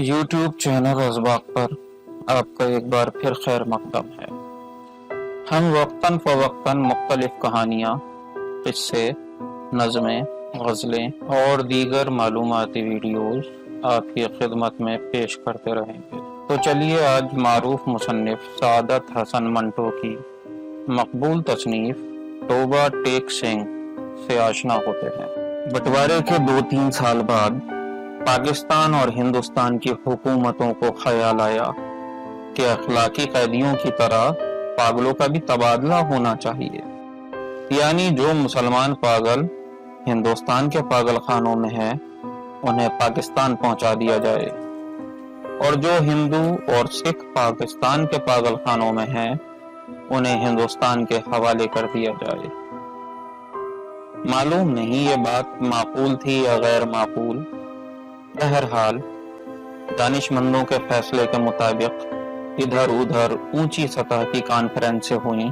YouTube channel असबाक पर आपका एक बार फिर खैर मकदम है। हम वक्तन फ़वक्तन मुख्तलिफ कहानियाँ, किस्से, नज़में, गज़लें और दीगर मालूमाती वीडियोज़ आपकी खिदमत में पेश करते रहेंगे। तो चलिए आज मारूफ मुसन्निफ सादत हसन मंटो की मकबूल तसनीफ तौबा टेक सिंह से आशना होते हैं। बंटवारे के 2-3 साल बाद पाकिस्तान और हिंदुस्तान की हुकूमतों को ख्याल आया कि अखलाकी कैदियों की तरह पागलों का भी तबादला होना चाहिए, यानी जो मुसलमान पागल हिंदुस्तान के पागल खानों में हैं उन्हें पाकिस्तान पहुंचा दिया जाए और जो हिंदू और सिख पाकिस्तान के पागल खानों में हैं उन्हें हिंदुस्तान के हवाले कर दिया जाए। मालूम नहीं ये बात माकूल थी या गैर माकूल। बहरहाल दानिशमंदों के फैसले के मुताबिक इधर उधर ऊंची सतह की कॉन्फ्रेंसें हुई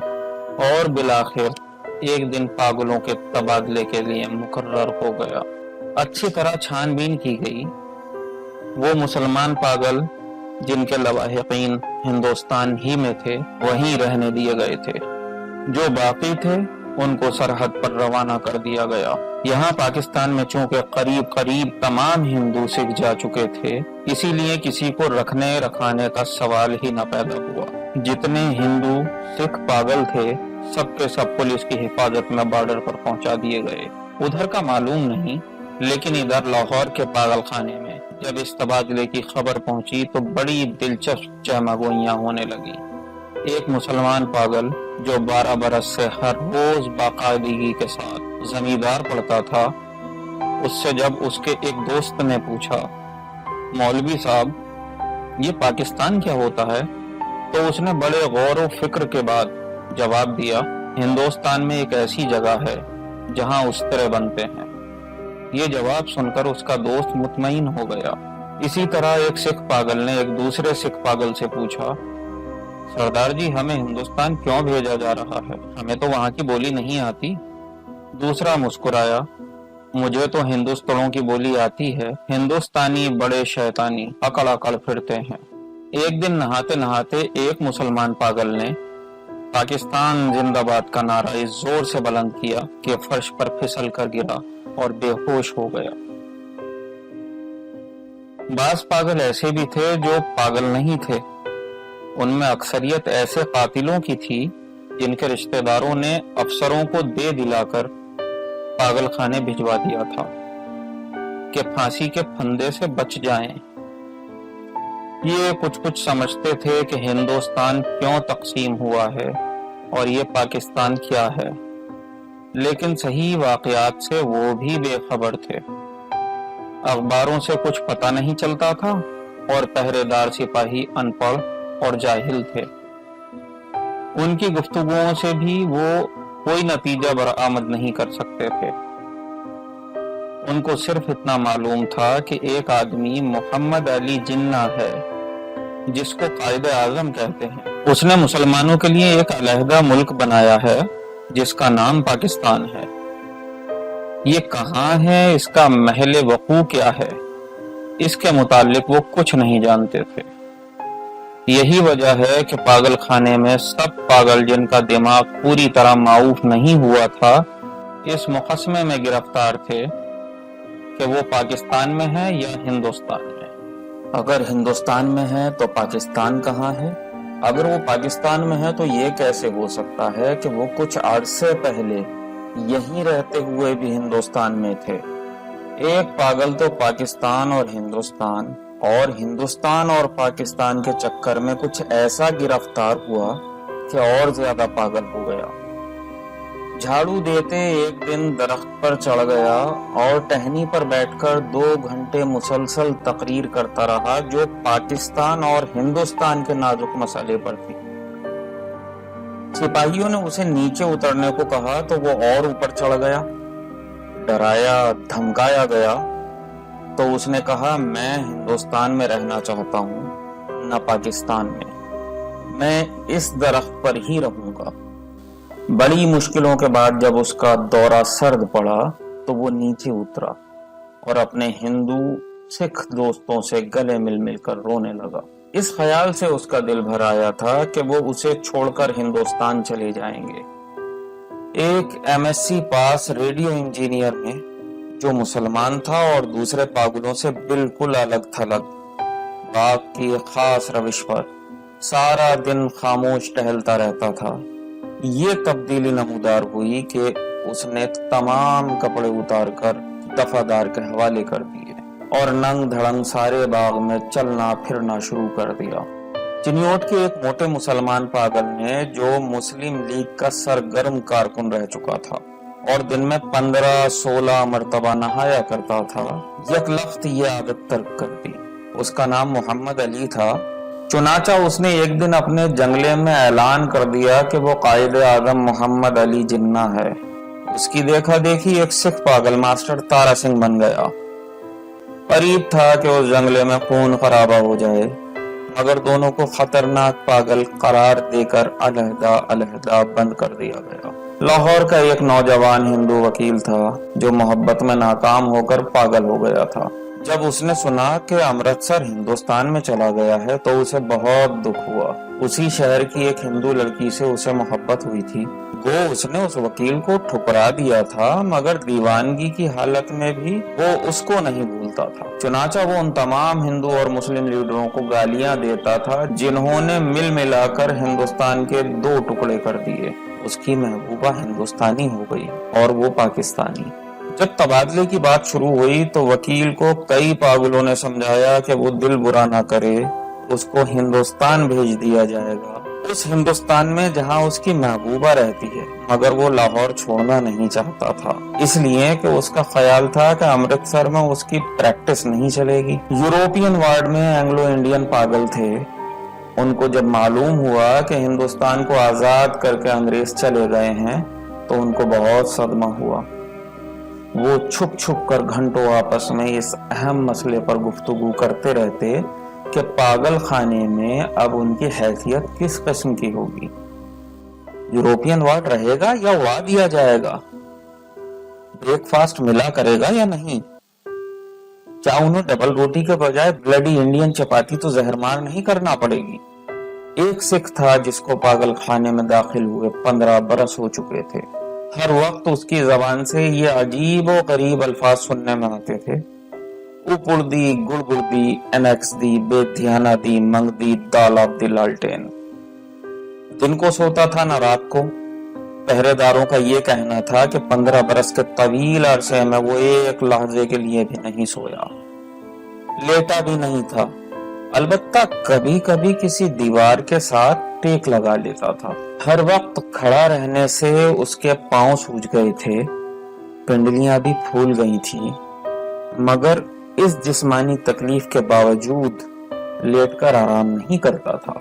और बिलाखिर एक दिन पागलों के तबादले के लिए मुकर्रर हो गया। अच्छी तरह छानबीन की गई। वो मुसलमान पागल जिनके लवाहिकीन हिंदुस्तान ही में थे वहीं रहने दिए गए थे, जो बाकी थे उनको सरहद पर रवाना कर दिया गया। यहाँ पाकिस्तान में चूंकि करीब करीब तमाम हिंदू सिख जा चुके थे, इसीलिए किसी को रखने रखाने का सवाल ही न पैदा हुआ। जितने हिंदू सिख पागल थे सबके सब पुलिस की हिफाजत में बॉर्डर पर पहुंचा दिए गए। उधर का मालूम नहीं, लेकिन इधर लाहौर के पागल खाने में जब इस तबादले की खबर पहुंची तो बड़ी दिलचस्प चहमगोइयां होने लगी। एक मुसलमान पागल जो 12 बरस से हर रोज बाकायदगी के साथ जमींदार पढ़ता था, उससे जब उसके एक दोस्त ने पूछा, मौलवी साहब ये पाकिस्तान क्या होता है, तो उसने बड़े गौर व फिक्र के बाद जवाब दिया, हिंदुस्तान में एक ऐसी जगह है जहां उस्तरे बनते हैं। ये जवाब सुनकर उसका दोस्त मुतमईन हो गया। इसी तरह एक सिख पागल ने एक दूसरे सिख पागल से पूछा, सरदार जी हमें हिंदुस्तान क्यों भेजा जा रहा है, हमें तो वहां की बोली नहीं आती। दूसरा मुस्कुराया, मुझे तो हिंदुस्तानों की बोली आती है, हिंदुस्तानी बड़े शैतानी अकड़ अकड़ फिरते हैं। एक दिन नहाते नहाते एक मुसलमान पागल ने पाकिस्तान जिंदाबाद का नारा इस जोर से बुलंद किया कि फर्श पर फिसल कर गिरा और बेहोश हो गया। बास पागल ऐसे भी थे जो पागल नहीं थे। उनमें अक्सरियत ऐसे कातिलों की थी जिनके रिश्तेदारों ने अफसरों को दे दिलाकर पागल खाने भिजवा दिया था कि फांसी के फंदे से बच जाएं। ये कुछ समझते थे कि हिंदुस्तान क्यों तकसीम हुआ है और ये पाकिस्तान क्या है, लेकिन सही वाकयात से वो भी बेखबर थे। अखबारों से कुछ पता नहीं चलता था और पहरेदार सिपाही अनपढ़ और जाहिल थे। उनकी गुफ्तगुओं से भी वो कोई नतीजा बरामद नहीं कर सकते थे। उनको सिर्फ इतना मालूम था कि एक आदमी मोहम्मद अली जिन्ना है जिसको कायदे आजम कहते हैं। उसने मुसलमानों के लिए एक अलहदा मुल्क बनाया है जिसका नाम पाकिस्तान है। ये कहाँ है, इसका महल वकू क्या है, इसके मुतालिक वो कुछ नहीं जानते थे। यही वजह है कि पागल खाने में सब पागल जिनका दिमाग पूरी तरह माऊफ नहीं हुआ था इस मुकस्मे में गिरफ्तार थे कि वो पाकिस्तान में है या हिंदुस्तान में। अगर हिंदुस्तान में है तो पाकिस्तान कहाँ है? अगर वो पाकिस्तान में है तो ये कैसे हो सकता है कि वो कुछ अरसे पहले यहीं रहते हुए भी हिंदुस्तान में थे। एक पागल तो पाकिस्तान और पाकिस्तान के चक्कर में कुछ ऐसा गिरफ्तार हुआ कि और ज्यादा पागल हो गया। झाड़ू देते एक दिन दरख्त पर चढ़ गया और टहनी पर बैठकर 2 घंटे मुसलसल तकरीर करता रहा जो पाकिस्तान और हिंदुस्तान के नाजुक मसले पर थी। सिपाहियों ने उसे नीचे उतरने को कहा तो वो और ऊपर चढ़ गया। डराया धमकाया गया तो उसने कहा, मैं हिंदुस्तान में रहना चाहता हूँ, न पाकिस्तान में। मैं इस दरख्त पर ही रहूंगा। बड़ी मुश्किलों के बाद जब उसका दौरा सर्द पड़ा तो वो नीचे उतरा और अपने हिंदू सिख दोस्तों से गले मिल मिल कर रोने लगा। इस ख्याल से उसका दिल भर आया था कि वो उसे छोड़कर हिंदुस्तान चले जाएंगे। एक एमएससी पास रेडियो इंजीनियर में, जो मुसलमान था और दूसरे पागलों से बिल्कुल अलग थलग, बाग की एक खास रविश पर सारा दिन खामोश टहलता रहता था, ये तब्दीली नमूदार हुई कि उसने तमाम कपड़े उतारकर दफादार के हवाले कर दिए और नंग धड़ंग सारे बाग में चलना फिरना शुरू कर दिया। चिन्योट के एक मोटे मुसलमान पागल ने, जो मुस्लिम लीग का सरगर्म कारकुन रह चुका था और दिन में 15-16 मर्तबा नहाया करता था, यकलख्त ये आदत तर्क कर दी। उसका नाम मोहम्मद अली था। चुनाचा उसने एक दिन अपने जंगले में ऐलान कर दिया कि वो कायदे आजम मोहम्मद अली जिन्ना है। उसकी देखा देखी एक सिख पागल मास्टर तारा सिंह बन गया। करीब था कि उस जंगले में खून खराबा हो जाए, मगर दोनों को खतरनाक पागल करार देकर अलहदा अलहदा बंद कर दिया गया। लाहौर का एक नौजवान हिंदू वकील था जो मोहब्बत में नाकाम होकर पागल हो गया था। जब उसने सुना कि अमृतसर हिंदुस्तान में चला गया है तो उसे बहुत दुख हुआ। उसी शहर की एक हिंदू लड़की से उसे मोहब्बत हुई थी। गो उसने उस वकील को ठुकरा दिया था, मगर दीवानगी की हालत में भी वो उसको नहीं भूलता था। चुनाचा वो उन तमाम हिंदू और मुस्लिम लीडरों को गालियां देता था जिन्होंने मिल मिलाकर हिंदुस्तान के 2 टुकड़े कर दिए। उसकी महबूबा हिंदुस्तानी हो गई और वो पाकिस्तानी। जब तबादले की बात शुरू हुई तो वकील को कई पागलों ने समझाया कि वो दिल बुरा ना करे, उसको हिंदुस्तान भेज दिया जाएगा, उस हिंदुस्तान में जहां उसकी महबूबा रहती है। मगर वो लाहौर छोड़ना नहीं चाहता था, इसलिए कि उसका ख्याल था कि अमृतसर में उसकी प्रैक्टिस नहीं चलेगी। यूरोपियन वार्ड में एंग्लो इंडियन पागल थे। उनको जब मालूम हुआ कि हिंदुस्तान को आजाद करके अंग्रेज चले गए हैं तो उनको बहुत सदमा हुआ। वो छुप छुप कर घंटों आपस में इस अहम मसले पर गुफ्तगू करते रहते कि पागल खाने में अब उनकी हैसियत किस किस्म की होगी। यूरोपियन वार्ड रहेगा या उड़ा दिया जाएगा? ब्रेकफास्ट मिला करेगा या नहीं? क्या उन्हें डबल रोटी के बजाय ब्लडी इंडियन चपाती तो जहरमार नहीं करना पड़ेगी? एक सिख था जिसको पागल खाने में दाखिल हुए 15 बरस हो चुके थे। हर वक्त उसकी जबान से ये अजीब और गरीब अल्फाज सुनने में आते थे। उपुड़ दी, गुड़गुड़ दी, एनेक्स दी, बेध्याना दी, मंग दी, दाल ऑफ दी लालटेन। दिन को सोता था न रात को। पहरेदारों का ये कहना था कि 15 बरस के तवील अरसे में वो एक लहजे के लिए भी नहीं सोया, लेटा भी नहीं था। अलबत्ता कभी कभी किसी दीवार के साथ टेक लगा लेता था। हर वक्त खड़ा रहने से उसके पांव सूज गए थे, पिंडलियां भी फूल गई थी, मगर इस जिस्मानी तकलीफ के बावजूद लेटकर आराम नहीं करता था।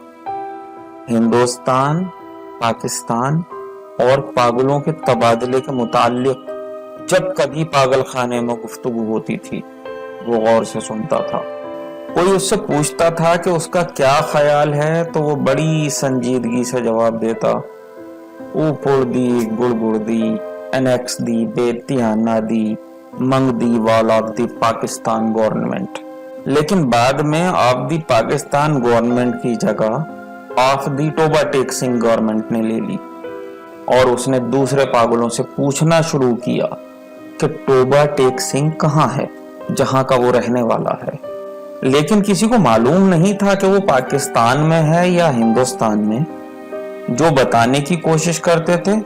हिंदुस्तान, पाकिस्तान और पागलों के तबादले के मुताल्लिक जब कभी पागल खाने में गुफ्तगू होती थी वो गौर से सुनता था। कोई उससे पूछता था कि उसका क्या ख्याल है तो वो बड़ी संजीदगी से जवाब देता, ऊपुड़ दी, गुड़गुड़ दी, एनेक्स दी, बेतियाना दी, मंग दी, वॉल ऑफ दी पाकिस्तान गवर्नमेंट। लेकिन बाद में ऑफ दी पाकिस्तान गवर्नमेंट की जगह of the Toba Tek Singh government ने ले ली और उसने दूसरे पागलों से पूछना शुरू किया कि टोबा टेक सिंह कहाँ है, जहां का वो रहने वाला है। लेकिन किसी को मालूम नहीं था कि वो पाकिस्तान में है या हिंदुस्तान में। जो बताने की कोशिश करते थे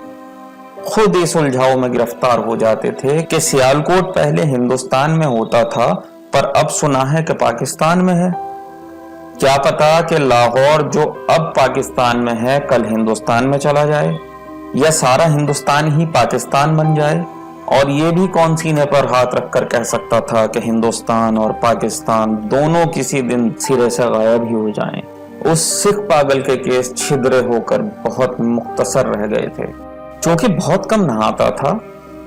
खुद इस उलझाव में गिरफ्तार हो जाते थे कि सियालकोट पहले हिंदुस्तान में होता था पर अब सुना है कि पाकिस्तान में है। क्या पता कि लाहौर जो अब पाकिस्तान में है कल हिंदुस्तान में चला जाए या सारा हिंदुस्तान ही पाकिस्तान बन जाए। और ये भी कौन सीने पर हाथ रखकर कह सकता था कि हिंदुस्तान और पाकिस्तान दोनों किसी दिन सिरे से गायब ही हो जाएं। उस सिख पागल के केस छिद्रे होकर बहुत मुख्तसर रह गए थे। क्योंकि बहुत कम नहाता था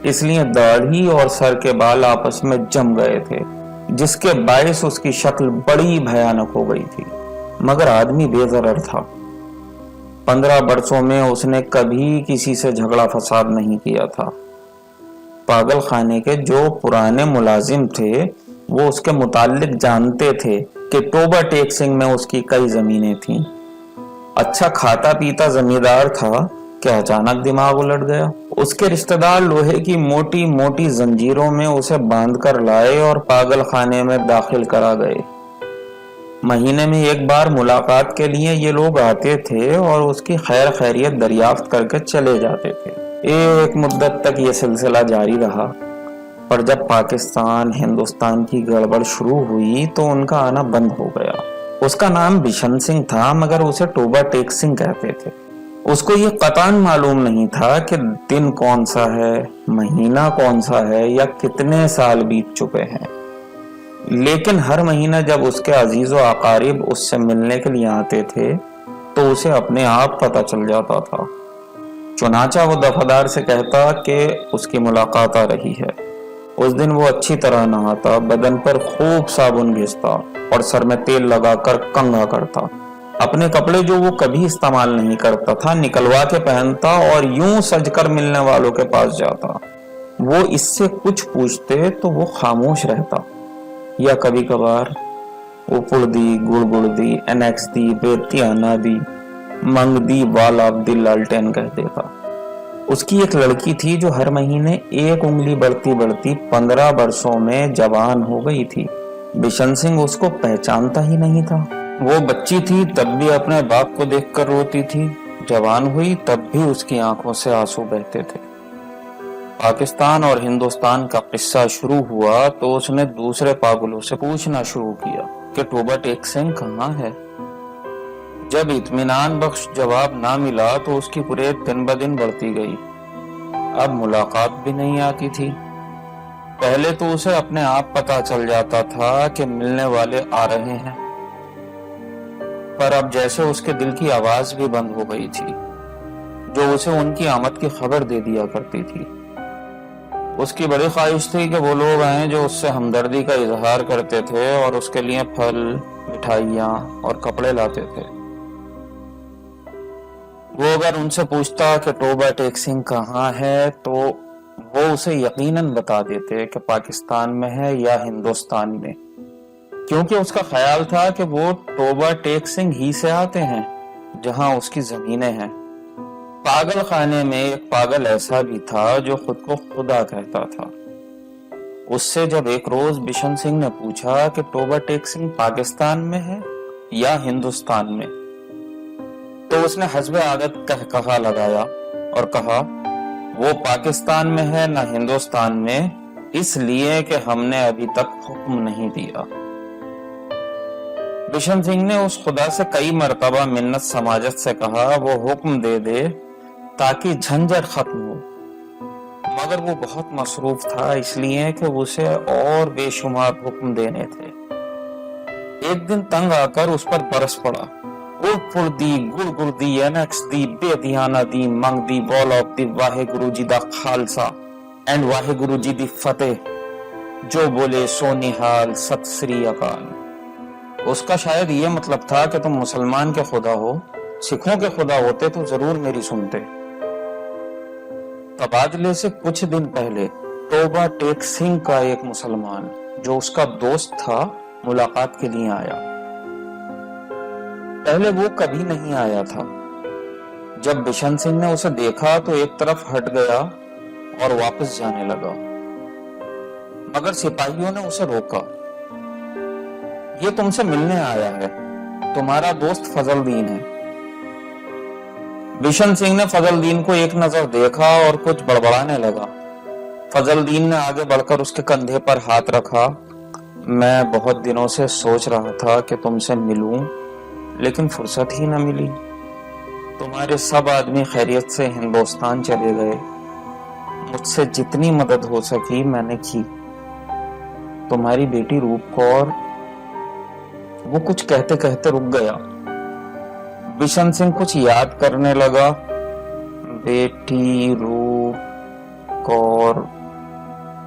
इसलिए दाढ़ी और सर के बाल आपस में जम गए थे, जिसके बायस उसकी शक्ल बड़ी भयानक हो गई थी। मगर आदमी बेजरर था। 15 बरसों में उसने कभी किसी से झगड़ा फसाद नहीं किया था। पागल खाने के जो पुराने मुलाजिम थे وہ اس کے متعلق جانتے تھے کہ توبہ ٹیک سنگھ میں اس کی کئی زمینیں تھیں۔ اچھا کھاتا پیتا زمیندار تھا کہ اچانک دماغ الٹ گیا۔ اس کے رشتہ دار لوہے کی موٹی موٹی زنجیروں میں اسے باندھ کر لائے اور پاگل خانے میں داخل کرا گئے۔ مہینے میں ایک بار ملاقات کے لیے یہ لوگ آتے تھے اور اس کی خیر خیریت دریافت کر کے چلے جاتے تھے۔ ایک مدت تک یہ سلسلہ جاری رہا، پر جب پاکستان ہندوستان کی گڑبڑ شروع ہوئی تو ان کا آنا بند ہو گیا۔ اس کا نام بشن سنگھ تھا، مگر اسے توبہ ٹیک سنگھ کہتے تھے۔ اس کو یہ قطعاً معلوم نہیں تھا کہ دن کون سا ہے، مہینہ کون سا ہے یا کتنے سال بیت چکے ہیں، لیکن ہر مہینہ جب اس کے عزیز و اقارب اس سے ملنے کے لیے آتے تھے تو اسے اپنے آپ پتہ چل جاتا تھا۔ چنانچہ وہ دفعدار سے کہتا کہ اس کی ملاقات آ رہی ہے۔ اس دن وہ اچھی طرح نہاتا، بدن پر خوب صابن گھستا اور سر میں تیل لگا کر کنگھا کرتا۔ اپنے کپڑے جو وہ کبھی استعمال نہیں کرتا تھا نکلوا کے پہنتا اور یوں سج کر ملنے والوں کے پاس جاتا۔ وہ اس سے کچھ پوچھتے تو وہ خاموش رہتا، یا کبھی کبھار اوپڑ دی، گڑ گڑ دی، انیکس دی، بیتیانہ دی، منگ دی، وال آف دی لالٹین کہہ دیتا۔ اس کی ایک لڑکی تھی جو ہر مہینے ایک انگلی بڑھتی بڑھتی 15 برسوں میں جوان ہو گئی تھی۔ بشن سنگھ اس کو پہچانتا ہی نہیں تھا۔ وہ بچی تھی تب بھی اپنے باپ کو دیکھ کر روتی تھی، جوان ہوئی تب بھی اس کی آنکھوں سے آنسو بہتے تھے۔ پاکستان اور ہندوستان کا قصہ شروع ہوا تو اس نے دوسرے پاگلوں سے پوچھنا شروع کیا کہ توبہ ٹیک سنگھ کہاں ہے؟ جب اطمینان بخش جواب نہ ملا تو اس کی پریت دن بدن بڑھتی گئی۔ اب ملاقات بھی نہیں آتی تھی۔ پہلے تو اسے اپنے آپ پتہ چل جاتا تھا کہ ملنے والے آ رہے ہیں، پر اب جیسے اس کے دل کی آواز بھی بند ہو گئی تھی جو اسے ان کی آمد کی خبر دے دیا کرتی تھی۔ اس کی بڑی خواہش تھی کہ وہ لوگ آئیں جو اس سے ہمدردی کا اظہار کرتے تھے اور اس کے لیے پھل، مٹھائیاں اور کپڑے لاتے تھے۔ وہ اگر ان سے پوچھتا کہ توبہ ٹیک سنگھ کہاں ہے تو وہ اسے یقیناً بتا دیتے کہ پاکستان میں ہے یا ہندوستان میں، کیونکہ اس کا خیال تھا کہ وہ توبہ ٹیک سنگھ ہی سے آتے ہیں جہاں اس کی زمینیں ہیں۔ پاگل خانے میں ایک پاگل ایسا بھی تھا جو خود کو خدا کہتا تھا۔ اس سے جب ایک روز بشن سنگھ نے پوچھا کہ توبہ ٹیک سنگھ پاکستان میں ہے یا ہندوستان میں، تو اس نے حسب عادت کہا لگایا اور کہا وہ پاکستان میں ہے نہ ہندوستان میں، اس لیے کہ ہم نے ابھی تک حکم نہیں دیا۔ بشن سنگھ نے اس خدا سے کئی مرتبہ منت سماجت سے کہا وہ حکم دے دے تاکہ جھنجھٹ ختم ہو، مگر وہ بہت مصروف تھا، اس لیے کہ اسے اور بے شمار حکم دینے تھے۔ ایک دن تنگ آ کر اس پر برس پڑا۔ اڑ دی، گڑ گڑ دی، انیکس دی، بے دھیانہ دی، منگ دی، بال of the, واہے grow G the Khalsa and واہے گرو جی دی فتح، جو بولے سو نہال، ست سری اکال۔ اس کا شاید یہ مطلب تھا کہ تم مسلمان کے خدا ہو، سکھوں کے خدا ہوتے تو ضرور میری سنتے۔ تبادلے سے کچھ دن پہلے توبہ ٹیک سنگھ کا ایک مسلمان جو اس کا دوست تھا ملاقات کے لیے آیا۔ پہلے وہ کبھی نہیں آیا تھا۔ جب بشن سنگھ نے اسے دیکھا تو ایک طرف ہٹ گیا اور واپس جانے لگا، مگر سپاہیوں نے اسے روکا۔ یہ تم سے ملنے آیا ہے، تمہارا دوست فضل دین ہے۔ بشن سنگھ نے فضل دین کو ایک نظر دیکھا اور کچھ بڑبڑانے لگا۔ فضل دین نے آگے بڑھ کر اس کے کندھے پر ہاتھ رکھا۔ میں بہت دنوں سے سوچ رہا تھا کہ تم سے ملوں، لیکن فرصت ہی نہ ملی۔ تمہارے سب آدمی خیریت سے ہندوستان چلے گئے، مجھ سے جتنی مدد ہو سکی میں نے کی۔ تمہاری بیٹی روپ کور، وہ کچھ کہتے کہتے رک گیا۔ بشن سنگھ کچھ یاد کرنے لگا۔ بیٹی روپ کور،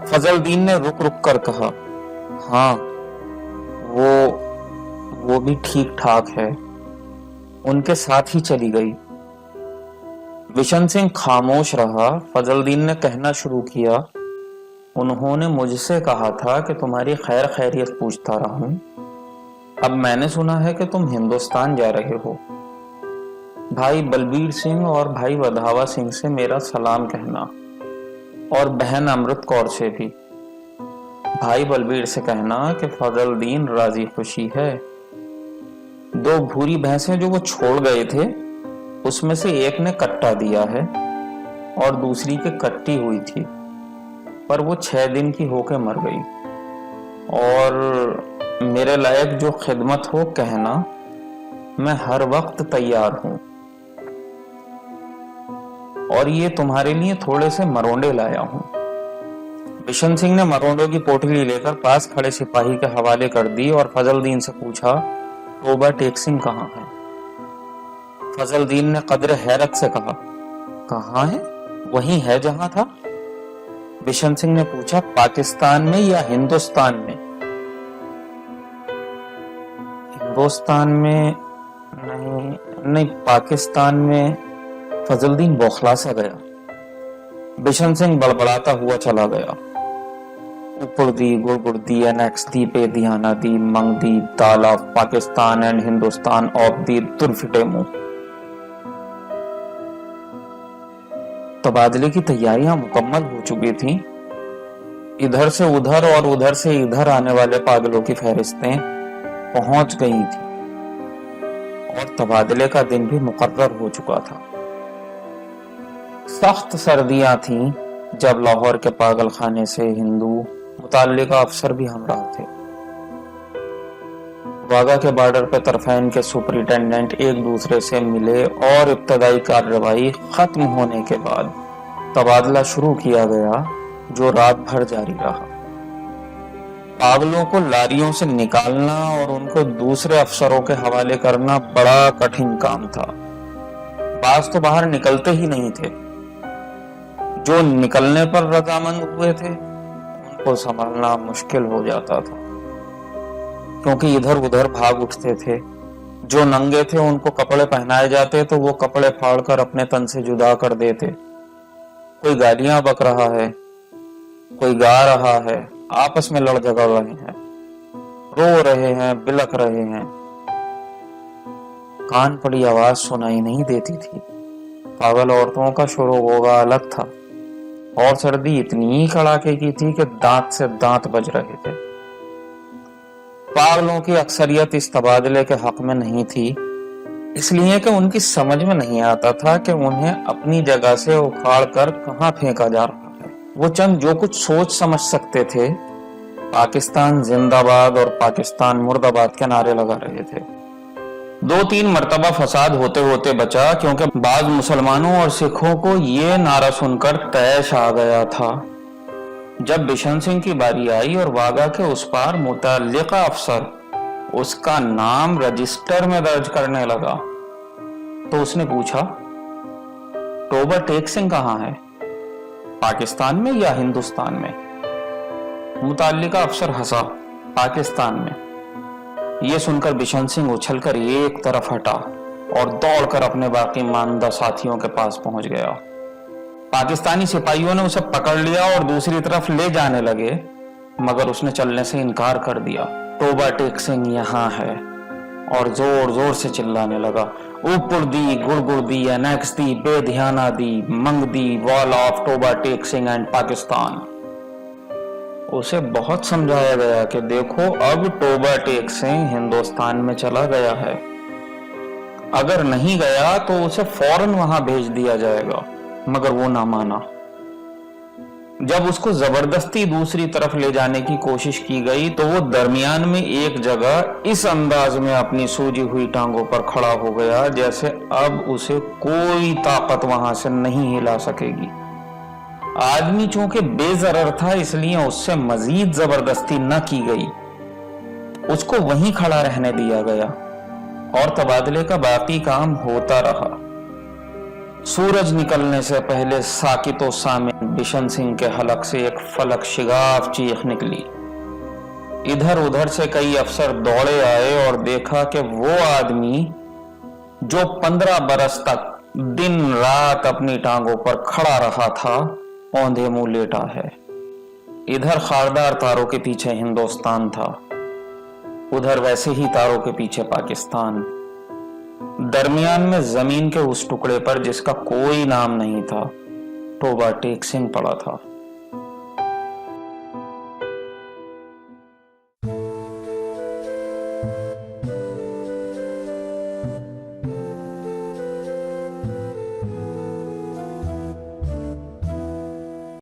فضل دین نے رک رک کر کہا، ہاں وہ بھی ٹھیک ٹھاک ہے، ان کے ساتھ ہی چلی گئی۔ بشن سنگھ خاموش رہا۔ فضل دین نے کہنا شروع کیا، انہوں نے مجھ سے کہا تھا کہ تمہاری خیر خیریت پوچھتا رہوں۔ اب میں نے سنا ہے کہ تم ہندوستان جا رہے ہو۔ بھائی بلبیر سنگھ اور بھائی ودھاوا سنگھ سے میرا سلام کہنا، اور بہن امرت کور سے بھی۔ بھائی بلبیر سے کہنا کہ فضل دین راضی خوشی ہے۔ 2 بھوری بھینسیں جو وہ چھوڑ گئے تھے اس میں سے ایک نے کٹا دیا ہے اور دوسری کے کٹی ہوئی تھی، پر وہ 6 دن کی ہو کے مر گئی۔ اور میرے لائق جو خدمت ہو کہنا، میں ہر وقت تیار ہوں۔ اور یہ تمہارے لیے تھوڑے سے مرونڈے لایا ہوں۔ بشن سنگھ نے مرونڈوں کی پوٹلی لے کر پاس کھڑے سپاہی کے حوالے کر دی اور فضل دین سے پوچھا، ٹوبہ ٹیک سنگھ کہاں ہے؟ فضل دین نے قدر حیرت سے کہا، کہاں ہے؟ وہیں ہے جہاں تھا۔ بشن سنگھ نے پوچھا، پاکستان میں یا ہندوستان میں؟ ہندوستان میں نہیں، پاکستان میں۔ فضل دین بوکھلا سا گیا۔ بشن سنگھ بڑبڑاتا ہوا چلا گیا، اوپر دی گڑگڑ دی انیکس دی پہ دھیانہ دی منگ دی دال of Pakistan and Hindustan of the ترفٹے منہ۔ تبادلے کی تیاریاں مکمل ہو چکی تھیں۔ ادھر سے ادھر اور ادھر سے ادھر آنے والے پاگلوں کی فہرستیں پہنچ گئی تھیں اور تبادلے کا دن بھی مقرر ہو چکا تھا۔ سخت سردیاں تھیں جب لاہور کے پاگل خانے سے ہندو متعلقہ افسر بھی ہمراہ تھے۔ واگا کے بارڈر پہ طرفین کے سپرنٹینڈنٹ ایک دوسرے سے ملے اور ابتدائی کارروائی ختم ہونے کے بعد تبادلہ شروع کیا گیا، جو رات بھر جاری رہا۔ پاگلوں کو لاریوں سے نکالنا اور ان کو دوسرے افسروں کے حوالے کرنا بڑا کٹھن کام تھا۔ بعض تو باہر نکلتے ہی نہیں تھے، جو نکلنے پر رضامند ہوئے تھے ان کو سنبھالنا مشکل ہو جاتا تھا، کیونکہ ادھر ادھر بھاگ اٹھتے تھے۔ جو ننگے تھے ان کو کپڑے پہنائے جاتے تو وہ کپڑے پھاڑ کر اپنے تن سے جدا کر دیتے۔ کوئی گالیاں بک رہا ہے، کوئی گا رہا ہے، آپس میں لڑ جھگڑ رہے ہیں، رو رہے ہیں، بلک رہے ہیں۔ کان پڑی آواز سنائی نہیں دیتی تھی۔ پاگل عورتوں کا شور و غوغا الگ تھا، اور سردی اتنی کڑاکے کی تھی کہ دانت سے دانت بج رہے تھے۔ پاگلوں کی اکثریت اس تبادلے کے حق میں نہیں تھی، اس لیے کہ ان کی سمجھ میں نہیں آتا تھا کہ انہیں اپنی جگہ سے اکھاڑ کر کہاں پھینکا جا رہا ہے۔ وہ چند جو کچھ سوچ سمجھ سکتے تھے، پاکستان زندہ باد اور پاکستان مرد آباد کے نعرے لگا رہے تھے۔ 2-3 مرتبہ فساد ہوتے ہوتے بچا، کیونکہ بعض مسلمانوں اور سکھوں کو یہ نعرہ سن کر طیش آ گیا تھا۔ جب بشن سنگھ کی باری آئی اور واگا کے اس پار متعلقہ افسر اس کا نام رجسٹر میں درج کرنے لگا تو اس نے پوچھا، ٹوبہ ٹیک سنگھ کہاں ہے؟ پاکستان میں یا ہندوستان میں؟ متعلقہ افسر ہنسا، پاکستان میں۔ یہ سن کر بشن سنگھ اچھل کر ایک طرف ہٹا اور دوڑ کر اپنے باقی ماندہ ساتھیوں کے پاس پہنچ گیا۔ پاکستانی سپاہیوں نے اسے پکڑ لیا اور دوسری طرف لے جانے لگے، مگر اس نے چلنے سے انکار کر دیا۔ ٹوبہ ٹیک سنگھ یہاں ہے، اور زور زور سے چلانے لگا، اوپر دی گڑگڑ دی انیکس دی بے دھیانہ دی منگ دی وال of Toba take Singh and Pakistan. اسے بہت سمجھایا گیا کہ دیکھو اب ٹوبہ ٹیک سنگھ ہندوستان میں چلا گیا ہے، اگر نہیں گیا تو اسے فوراً وہاں بھیج دیا جائے گا، مگر وہ نہ مانا۔ جب اس کو زبردستی دوسری طرف لے جانے کی کوشش کی گئی تو وہ درمیان میں ایک جگہ اس انداز میں اپنی سوجی ہوئی ٹانگوں پر کھڑا ہو گیا جیسے اب اسے کوئی طاقت وہاں سے نہیں ہلا سکے گی۔ آدمی چونکہ بے ضرر تھا، اس لیے اس سے مزید زبردستی نہ کی گئی، اس کو وہیں کھڑا رہنے دیا گیا اور تبادلے کا باقی کام ہوتا رہا۔ سورج نکلنے سے پہلے ساکت و سامع بشن سنگھ کے حلق سے ایک فلک شگاف چیخ نکلی۔ ادھر ادھر سے کئی افسر دوڑے آئے اور دیکھا کہ وہ آدمی جو 15 برس تک دن رات اپنی ٹانگوں پر کھڑا رہا تھا، اوندھے منہ لیٹا ہے۔ इधर खारदार तारों के पीछे हिंदुस्तान था, उधर वैसे ही तारों के पीछे पाकिस्तान। दरमियान में जमीन के उस टुकड़े पर जिसका कोई नाम नहीं था, टोबा टेक सिंह पड़ा था।